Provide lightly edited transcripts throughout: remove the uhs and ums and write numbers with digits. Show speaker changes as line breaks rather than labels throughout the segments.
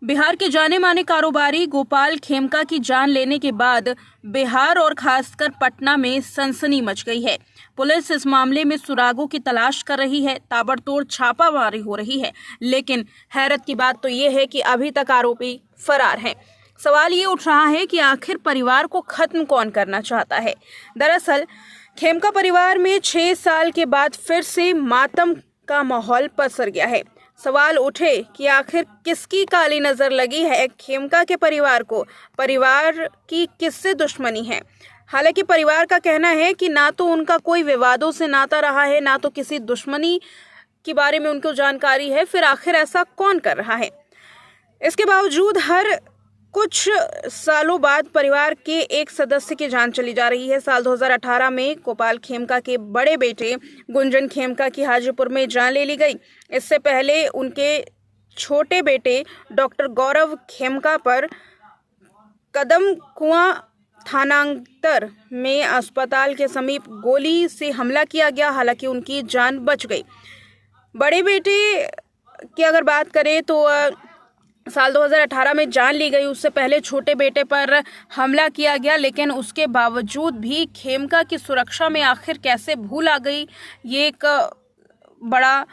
बिहार के जाने माने कारोबारी गोपाल खेमका की जान लेने के बाद बिहार और खासकर पटना में सनसनी मच गई है। पुलिस इस मामले में सुरागों की तलाश कर रही है, ताबड़तोड़ छापामारी हो रही है। लेकिन हैरत की बात तो ये है कि अभी तक आरोपी फरार है। सवाल ये उठ रहा है कि आखिर परिवार को खत्म कौन करना चाहता है। दरअसल खेमका परिवार में 6 साल के बाद फिर से मातम का माहौल पसर गया है। सवाल उठे कि आखिर किसकी काली नजर लगी है खेमका के परिवार को, परिवार की किससे दुश्मनी है। हालांकि परिवार का कहना है कि ना तो उनका कोई विवादों से नाता रहा है, ना तो किसी दुश्मनी के बारे में उनको जानकारी है। फिर आखिर ऐसा कौन कर रहा है। इसके बावजूद हर कुछ सालों बाद परिवार के एक सदस्य की जान चली जा रही है। साल 2018 में गोपाल खेमका के बड़े बेटे गुंजन खेमका की हाजीपुर में जान ले ली गई। इससे पहले उनके छोटे बेटे डॉक्टर गौरव खेमका पर कदम कुआं थानांतर में अस्पताल के समीप गोली से हमला किया गया। हालांकि उनकी जान बच गई। बड़े बेटे की अगर बात करें तो साल 2018 में जान ली गई। उससे पहले छोटे बेटे पर हमला किया गया, लेकिन उसके बावजूद भी खेमका की सुरक्षा में आखिर कैसे भूल आ गई, ये एक बड़ा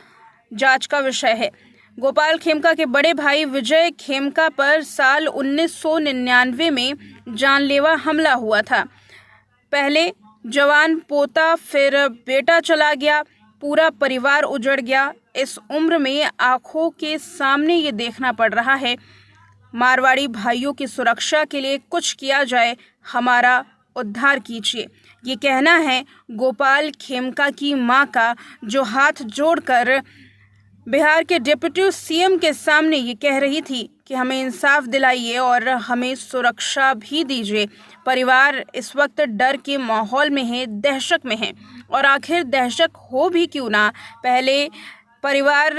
जांच का विषय है। गोपाल खेमका के बड़े भाई विजय खेमका पर साल 1999 में जानलेवा हमला हुआ था। पहले जवान पोता, फिर बेटा चला गया, पूरा परिवार उजड़ गया। इस उम्र में आंखों के सामने ये देखना पड़ रहा है। मारवाड़ी भाइयों की सुरक्षा के लिए कुछ किया जाए, हमारा उद्धार कीजिए, ये कहना है गोपाल खेमका की मां का, जो हाथ जोड़कर बिहार के डिप्टी सीएम के सामने ये कह रही थी कि हमें इंसाफ दिलाइए और हमें सुरक्षा भी दीजिए। परिवार इस वक्त डर के माहौल में है, दहशत में है। और आखिर दहशत हो भी क्यों ना, पहले परिवार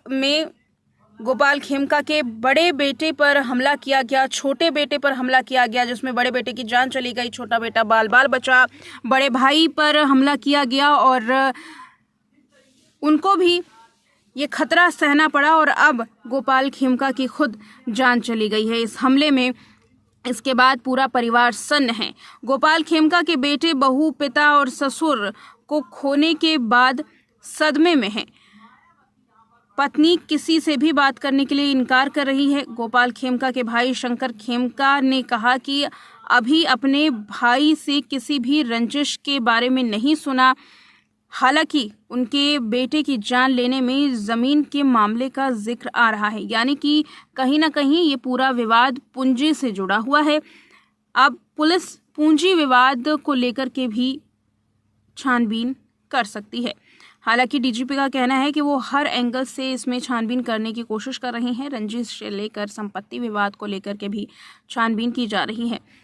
में गोपाल खेमका के बड़े बेटे पर हमला किया गया, छोटे बेटे पर हमला किया गया, जिसमें बड़े बेटे की जान चली गई, छोटा बेटा बाल बाल बचा। बड़े भाई पर हमला किया गया और उनको भी ये खतरा सहना पड़ा। और अब गोपाल खेमका की खुद जान चली गई है इस हमले में। इसके बाद पूरा परिवार सन्न है। गोपाल खेमका के बेटे, बहू, पिता और ससुर को खोने के बाद सदमे में है। पत्नी किसी से भी बात करने के लिए इनकार कर रही है। गोपाल खेमका के भाई शंकर खेमका ने कहा कि अभी अपने भाई से किसी भी रंजिश के बारे में नहीं सुना। हालांकि उनके बेटे की जान लेने में जमीन के मामले का जिक्र आ रहा है, यानी कि कहीं ना कहीं ये पूरा विवाद पूंजी से जुड़ा हुआ है। अब पुलिस पूंजी विवाद को लेकर के भी छानबीन कर सकती है। हालांकि डीजीपी का कहना है कि वो हर एंगल से इसमें छानबीन करने की कोशिश कर रहे हैं। रंजिश से लेकर संपत्ति विवाद को लेकर के भी छानबीन की जा रही है।